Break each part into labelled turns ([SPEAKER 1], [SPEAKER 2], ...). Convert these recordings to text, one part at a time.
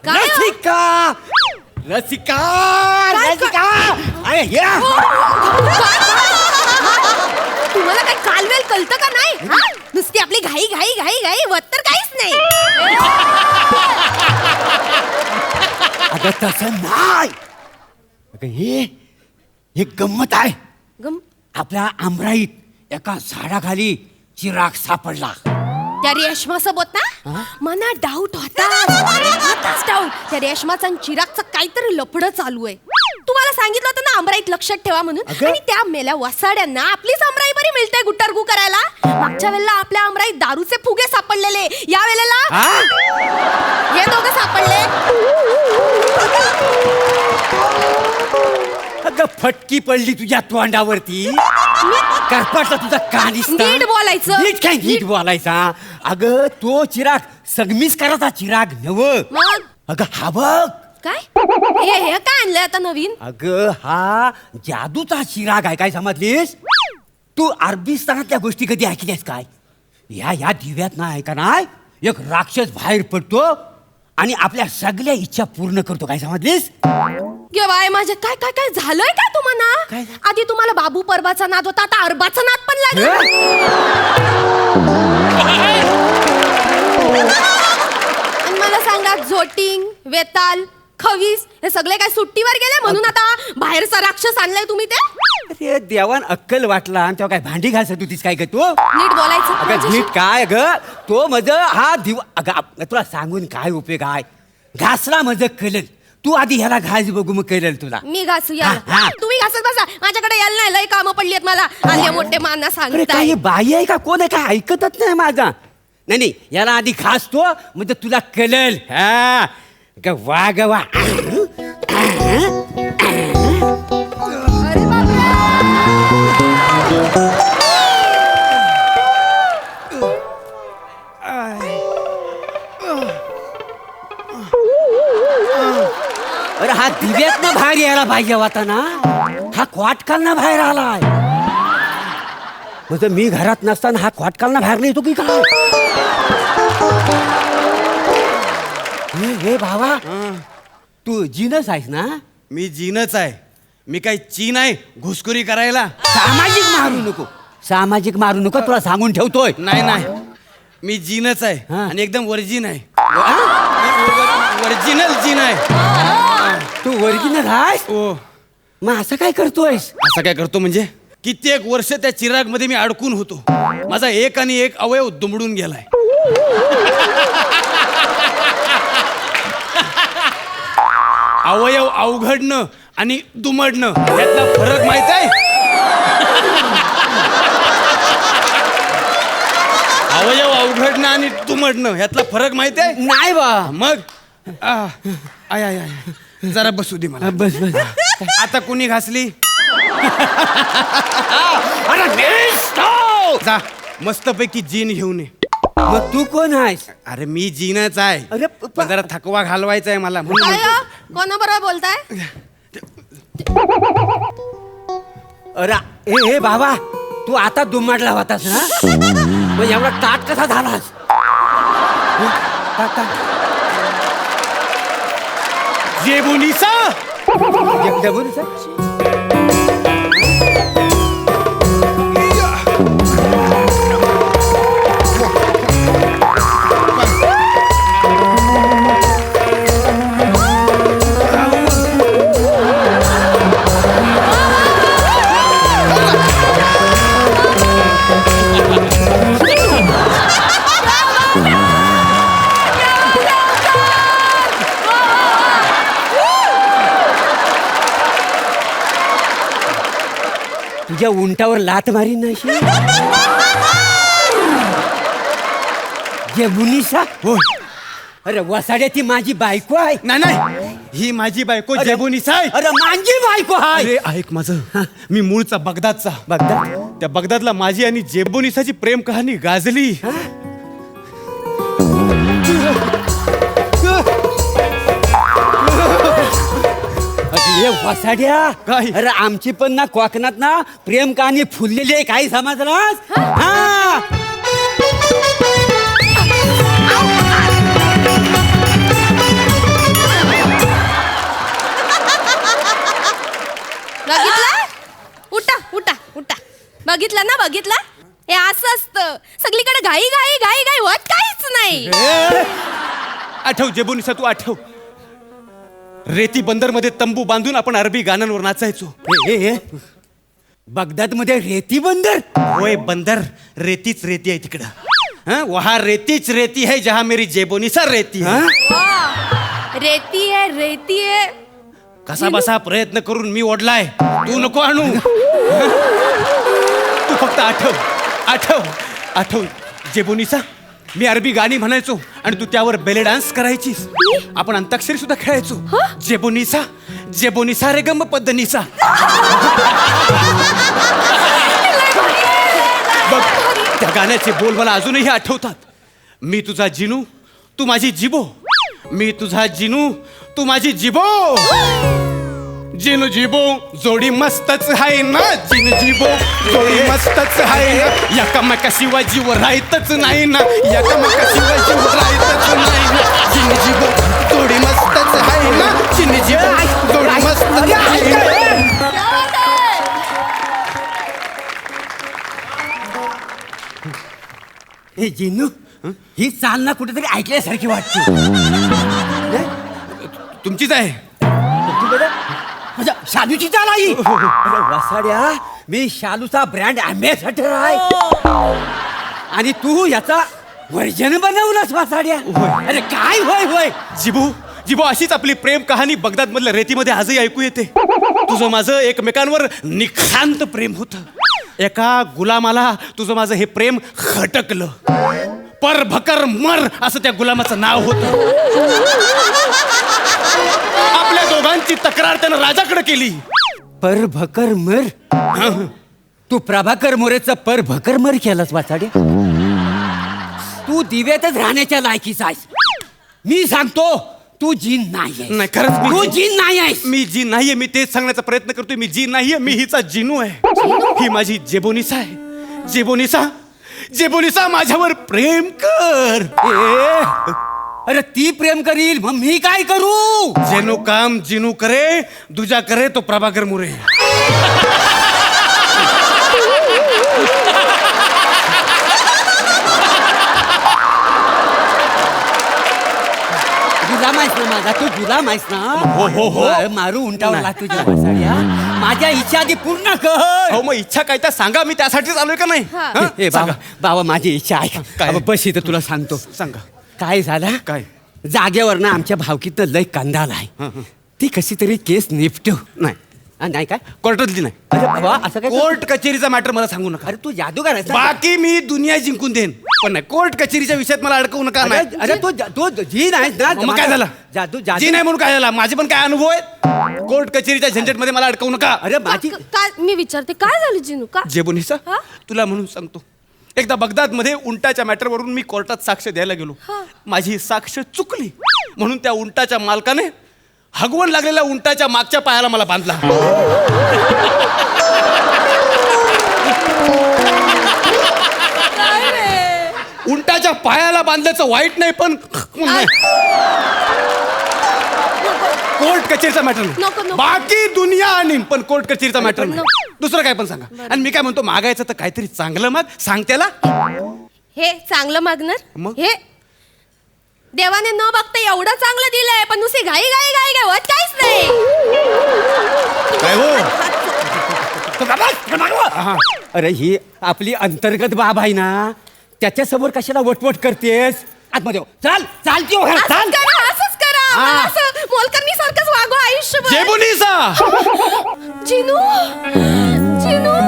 [SPEAKER 1] काय?
[SPEAKER 2] रसिका रसिका रसिका अरे या
[SPEAKER 1] तुम्हाला काय कालवेल कळतं का नाही? नुसती आपली घाई घाई घाई घाई वत तर काहीच नाही.
[SPEAKER 2] अगं तसं नाही. अगं हे गंमत आहे. आपल्या आमराईत एका झाडाखाली चिराग सापडला.
[SPEAKER 1] त्या रेशमासोबत ना मना डाऊट होताच डाऊट. त्या रेशमाचा आणि चिरागचं काहीतरी लफडं चालू आहे. तुम्हाला सांगितलं होतं ना आमराईत लक्षात ठेवा म्हणून. आणि त्या मेल्या वसाड्यांना आपलीच आमराई बरी मिळते गुट्टारगू करायला. मागच्या वेळेला आपल्या आमराईत दारूचे फुगे सापडलेले. या वेळेला हे दोघं सापडले.
[SPEAKER 2] अगं फटकी पडली तुझ्या तोंडावरती. करपाटला तुझा कानिस.
[SPEAKER 1] नीट बोलायचं.
[SPEAKER 2] नीट काय नीट बोलायचा. अगं तो चिराग सगमीच करायचा चिराग नव. अगं हा बघ
[SPEAKER 1] काय हे काय आणलंय आता नवीन.
[SPEAKER 2] अगं हा जादूचा चिराग आहे. काय समजलीस तू? अरबिस्तानातल्या गोष्टी कधी ऐकल्यास काय? या दिव्यात ना ऐका नाही एक राक्षस बाहेर पडतो आणि आपल्या सगळ्या इच्छा पूर्ण करतो. काय समजलीस?
[SPEAKER 1] बाय माझ्या काय काय काय झालंय काय तुम्हाला?
[SPEAKER 2] काय?
[SPEAKER 1] आधी तुम्हाला बाबू परबाचा नाद होता, आता अरबाचा नाद पण लागला. आणि मला सांगा झोटिंग वेताल खवीस हे सगळे काय सुट्टीवर गेले म्हणून आता बाहेरचा राक्षस आणलाय तुम्ही ते?
[SPEAKER 2] अरे देवान अक्कल वाटला आणि तेव्हा काय भांडी घासत होतीस काय ग तू?
[SPEAKER 1] नीट बोलायचं.
[SPEAKER 2] अगं नीट काय ग तो मज हा दिवा. अगं तुला सांगून काय उपयोग आहे? घासला मज कळल. तू आधी ह्याला घास बघू मग कळल तुला.
[SPEAKER 1] मी घासू या.
[SPEAKER 2] हा.
[SPEAKER 1] तुम्ही घासत बसा. माझ्याकडे यायला नाही. लय कामं पडली आहेत मला. आले मोठे माना
[SPEAKER 2] अरे
[SPEAKER 1] सांगताय.
[SPEAKER 2] काय बाई आहे का कोण आहे का ऐकतच नाही माझा. नाही याला आधी खासतो म्हणजे तुला कळल. हा वा ग वा.
[SPEAKER 1] अरे बापरे.
[SPEAKER 2] अरे हा दिव्यात ना बाहेर यायला पाहिजे होता ना. हा क्वाटकालना बाहेर आलाय. म्हणजे मी घरात नसताना हा क्वाटकालना बाहेर नाही येतो की काय? हे भावा तू जीनस आहेस ना?
[SPEAKER 3] मी जीनच आहे. मी काय चीन आहे घुसखोरी करायला?
[SPEAKER 2] सामाजिक मारू नको. सामाजिक मारू नको तुला सांगून ठेवतोय.
[SPEAKER 3] नाही मी जीनच आहे
[SPEAKER 2] हा.
[SPEAKER 3] आणि एकदम वर्जिन आहे. ओरिजिनल जीन आहे.
[SPEAKER 2] तू ओरिजिनल आहेस?
[SPEAKER 3] ओ
[SPEAKER 2] मग असं काय करतोयस?
[SPEAKER 3] असं काय करतो म्हणजे कित्येक वर्ष त्या चिराग मध्ये मी अडकून होतो. माझा एक आणि एक अवयव दुमडून गेलाय. अवयव अवघडणं आणि दुमडणं यातला फरक माहित आहे? अवयव अवघडणं आणि दुमडणं यातला फरक माहित आहे?
[SPEAKER 2] नाही बा.
[SPEAKER 3] मग आय आय आय जरा बसू दे मला.
[SPEAKER 2] बस बस.
[SPEAKER 3] आता कुणी घासली?
[SPEAKER 2] अरे नेस्तो!
[SPEAKER 3] जा मस्तपैकी जीन घेऊन ये.
[SPEAKER 2] मग तू कोण आहेस?
[SPEAKER 3] अरे मी जीनच आहे.
[SPEAKER 2] अरे
[SPEAKER 3] पण जरा थकवा घालवायचा आहे मला म्हणून
[SPEAKER 1] काय
[SPEAKER 3] म्हणतो.
[SPEAKER 1] हो? कोणाबरोबर बोलताय?
[SPEAKER 2] अरे हे बाबा तू आता दुमाडला होतास ना. मग एवढा ताट कसा झालास?
[SPEAKER 3] जेबुनिसा
[SPEAKER 2] तुझ्या उंटावर लात मारीन नाशी. जेबुनिसा?
[SPEAKER 3] हो.
[SPEAKER 2] अरे वसाड्या ती माझी बायको आहे.
[SPEAKER 3] नाही ही माझी बायको जेबुनिसा आहे.
[SPEAKER 2] अरे माझी बायको आहे.
[SPEAKER 3] अरे ऐक माझं. मी मूळचा बगदादचा.
[SPEAKER 2] बघता
[SPEAKER 3] त्या बगदादला माझी आणि जेबुनिसाची प्रेम कहाणी गाजली.
[SPEAKER 2] हे वसाड्या
[SPEAKER 3] काय?
[SPEAKER 2] अरे आमची पण ना कोकणात ना प्रेम कहाणी फुललेली आहे. काही समजलास? हा
[SPEAKER 1] बघितलं? उठा उठा उठा. बघितलं ना, बघितलं? हे असं असतं, सगळीकडे घाई घाई घाई घाई होत काहीच नाही.
[SPEAKER 3] आठव जेबोनिसा, तू आठव. रेती बंदर मध्ये तंबू बांधून आपण अरबी गाण्यांवर नाचायचो.
[SPEAKER 2] बगदाद मध्ये रेती बंदर?
[SPEAKER 3] होय, बंदर. रेतीच रेती आहे तिकडं. हाँ, वहाँ रेतीच रेती है जहाँ मेरी जेबोनिसा रेती है.
[SPEAKER 1] वा, रेती आहे.
[SPEAKER 3] कसा बसा प्रयत्न करून मी ओढलाय, तू नको आणू. तू फक्त आठव आठव आठव जेबोनिसा, मी अरबी गाणी म्हणायचो आणि तू त्यावर बेले डान्स करायचीस. आपण अंताक्षरी सुद्धा खेळायचो. जेबोनिसा जेबोनिसा रे गम पद्धनीसा. बघ, त्या गाण्याचे बोल मला अजूनही आठवतात. मी तुझा जिनू, तू माझी जिबो. मी तुझा जिनू, तू माझी जिबो. जिनू जिबो जोडी मस्तच आहे ना. जिनू जिबो जोडी मस्तच आहे ना. एकामेकाशिवाय जीव राहतच नाही ना. एकामेकाशिवाय जीव राहतच नाही ना. जिनू जिबो जोडी मस्तच आहे ना. जिनू जिबो जोडी मस्तच आहे ना.
[SPEAKER 2] हे जिनू, ही चाल ना कुठेतरी ऐकल्यासारखी वाटते.
[SPEAKER 3] तुमचीच आहे.
[SPEAKER 2] म्हणजे शालूची चाल आई. अरे वसाड्या, मी शालूचा ब्रँड अँबॅसेडर आहे आणि तू याचा व्हर्जन बनवलास वसाड्या. अरे काय होय होय.
[SPEAKER 3] जिबू जिबू, अशीच आपली प्रेम कहाणी बगदाद मधल्या रेतीमध्ये आजही ऐकू येते. तुझं माझं एकमेकांवर निखांत प्रेम होतं. एका गुलामाला तुझं माझं हे प्रेम खटकलं. पर भकर मर असं त्या गुलामाचं नाव होतं. आपल्या दोघांची तक्रार त्यानं राजाकडे केली.
[SPEAKER 2] पर भकर मर? तू प्रभाकर मोरेचं पर भकर मर केलास वाचाड्या. तू दिव्यातच राहण्याच्या लायकीचा आहेस. मी सांगतो, तू जीन नाही.
[SPEAKER 3] नाही, खरंच
[SPEAKER 2] तू जीन नाही आहेस.
[SPEAKER 3] मी जी नाहीये. मी तेच सांगण्याचा प्रयत्न करतोय. मी जी नाहीये, मी हिचा जिनू आहे. ही माझी जेबोनिसा आहे. जेबोनिसा जेबोनिसा, माझ्यावर प्रेम कर.
[SPEAKER 2] अरे ती प्रेम करील, मग मी काय करू?
[SPEAKER 3] जेनो काम जिनू करे, दुजा करे तो प्रभाकर मुरे.
[SPEAKER 2] गुलाम आहेस ना माझा, तू गुलाम आहेस ना.
[SPEAKER 3] हो, हो, हो.
[SPEAKER 2] मारू उंटावला तुझ्या वसाड्या. माझ्या इच्छा आधी पूर्ण कर.
[SPEAKER 3] हो, मग इच्छा काय त्या सांगा. मी त्यासाठीच आलोय का नाही.
[SPEAKER 1] हा.
[SPEAKER 3] हं?
[SPEAKER 2] ए बाबा, बाबा माझी इच्छा आहे.
[SPEAKER 3] काय?
[SPEAKER 2] बस इथं तुला सांगतो.
[SPEAKER 3] सांगा.
[SPEAKER 2] काय झालं?
[SPEAKER 3] काय?
[SPEAKER 2] जागेवर ना आमच्या भावकीतनं लय कंदाल आहे. ती कशी तरी केस निपटव.
[SPEAKER 3] नाही,
[SPEAKER 2] नाही काय?
[SPEAKER 3] कोर्टातली नाही.
[SPEAKER 2] अरे बाबा, असं काय?
[SPEAKER 3] कोर्ट कचेरीचा मॅटर मला सांगू नका.
[SPEAKER 2] अरे तू जादूगार आहेस ना?
[SPEAKER 3] बाकी मी दुनिया जिंकून देईन, पण नाही, कोर्ट कचेरीच्या विषयात मला अडकवू नका.
[SPEAKER 2] अरे
[SPEAKER 3] नाही.
[SPEAKER 2] अरे तू जीन आहेस ना.
[SPEAKER 3] मग काय झालं?
[SPEAKER 2] जादू
[SPEAKER 3] जी
[SPEAKER 2] जादू
[SPEAKER 3] नाही म्हणून काय झालं? माझे पण काय अनुभव आहेत. कोर्ट कचेरीच्या झंझट मध्ये मला अडकवू नका.
[SPEAKER 2] अरे माझी
[SPEAKER 1] काय मी विचारते, काय झालं जिनू? का
[SPEAKER 3] जेबोनिसा,
[SPEAKER 1] हा?
[SPEAKER 3] तुला म्हणून सांगतो. एकदा बगदाद मध्ये उंटाच्या मॅटरवरून मी कोर्टात साक्ष द्यायला गेलो.
[SPEAKER 1] हा.
[SPEAKER 3] माझी साक्ष चुकली म्हणून त्या उंटाच्या मालकाने हगवण लागलेल्या उंटाच्या मागच्या पायाला मला बांधला. उंटाच्या पायाला बांधल्याचं वाईट नाही, पण नाही. कोर्ट कचेरीचा मॅटर
[SPEAKER 1] नको,
[SPEAKER 3] नाही.
[SPEAKER 1] नको.
[SPEAKER 3] बाकी दुनिया आणि पण कोर्ट कचेरीचा मॅटर
[SPEAKER 1] पण
[SPEAKER 3] नाही. दुसरं काय पण सांगा. आणि मी काय म्हणतो, मागायचं तर काहीतरी चांगलं माग. सांग त्याला.
[SPEAKER 1] हे चांगलं मागणार?
[SPEAKER 3] मग?
[SPEAKER 1] हे देवाने न बघता एवढं चांगलं दिलंय, पण नुसती घाई घाई घाई घाई होत काहीच नाही.
[SPEAKER 3] काय हो?
[SPEAKER 2] हा. अरे ही आपली अंतर्गत बाब आहे ना, त्याच्यासमोर कशाला वटवट करतेस? आतमध्ये हो. चाल चाल की हो,
[SPEAKER 1] असंच
[SPEAKER 2] चाल.
[SPEAKER 1] करा, असंच करा.
[SPEAKER 2] हा.
[SPEAKER 1] मला असं मोलकरणी सारखंच वागवा आयुष्यभर.
[SPEAKER 3] जेबोनिसा,
[SPEAKER 1] जिनू जिनू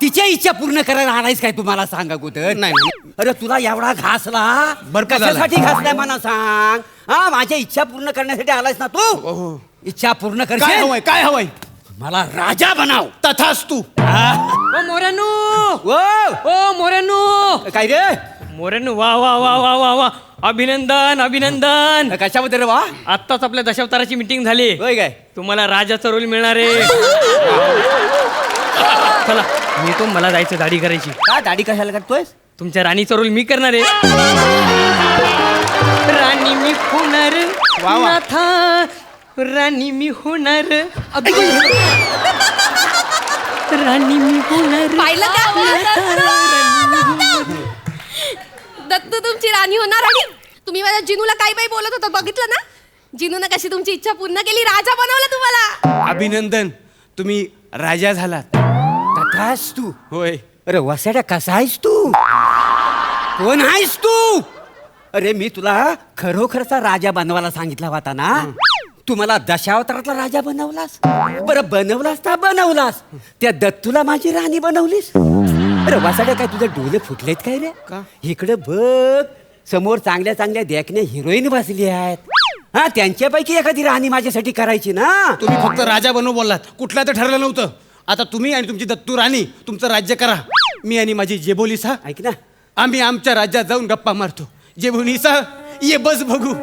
[SPEAKER 2] तिच्या इच्छा पूर्ण करायला आलायस काय? तुम्हाला सांगा अगोदर.
[SPEAKER 3] नाही, नाही.
[SPEAKER 2] अरे तुला एवढा घासला,
[SPEAKER 3] भरपूर झाला.
[SPEAKER 2] कशासाठी घासलाय मला सांग. हा, माझ्या इच्छा पूर्ण करण्यासाठी आलायस ना तू. इच्छा पूर्ण
[SPEAKER 3] काय
[SPEAKER 2] करशील?
[SPEAKER 3] हवंय? काय हवंय?
[SPEAKER 2] मला राजा बनाव.
[SPEAKER 3] तथाच तू.
[SPEAKER 4] ओ मोरेनू,
[SPEAKER 2] ओ
[SPEAKER 4] ओ मोरेनू,
[SPEAKER 2] काय रे?
[SPEAKER 4] मोरेनू, वा वा वा वा वा वा, अभिनंदन अभिनंदन.
[SPEAKER 2] कशाबद्दल रे वा?
[SPEAKER 4] आत्ताच आपल्या दशावताराची मीटिंग झाली.
[SPEAKER 2] होय काय?
[SPEAKER 4] तुम्हाला राजाचा रोल मिळणार आहे. चला मी तो मला जायचं दाढी करायची.
[SPEAKER 2] का दाढी कशाला करतोयस?
[SPEAKER 4] तुमच्या राणीचा रोल मी करणार आहे. राणी मी होणार
[SPEAKER 3] वा वा.
[SPEAKER 4] नाथा, राणी मी होणार. अगं. राणी मी होणार.
[SPEAKER 1] पाहिलं का? दत्तू तुमची राणी होणार आणि तुम्ही माझ्या जिनूला काय बाई बोलत होता बघितलं ना? जिनूनं कशी तुमची इच्छा पूर्ण केली, राजा बनवलं तुम्हाला.
[SPEAKER 3] अभिनंदन, तुम्ही राजा झालात.
[SPEAKER 2] कथास तू.
[SPEAKER 3] होय.
[SPEAKER 2] अरे वसाड्या कसा आहेस तू? कोण आहेस तू? अरे मी तुला खरोखरचा राजा बनवायला सांगितला होता ना. तू मला दशावतारातला राजा बनवलास. बरं बनवलास तर बनवलास, त्या दत्तूला माझी राणी बनवलीस. अरे वसाड्या काय तुझे डोळे फुटलेत काय रे?
[SPEAKER 3] का?
[SPEAKER 2] इकडे बघ, समोर चांगल्या चांगल्या देखण्या हिरोईन बसली आहेत. हा, त्यांच्यापैकी एखादी राणी माझ्यासाठी करायची ना.
[SPEAKER 3] तुम्ही फक्त राजा बनव बोललात, कुठला तर ठरलं नव्हतं. आता तुम्ही आणि तुमची दत्तू राणी तुमचं राज्य करा. मी आणि माझी जेबोलीसा
[SPEAKER 2] ऐक ना,
[SPEAKER 3] आम्ही आमच्या राज्यात जाऊन गप्पा मारतो. जेबोलीसा ये बस बघू.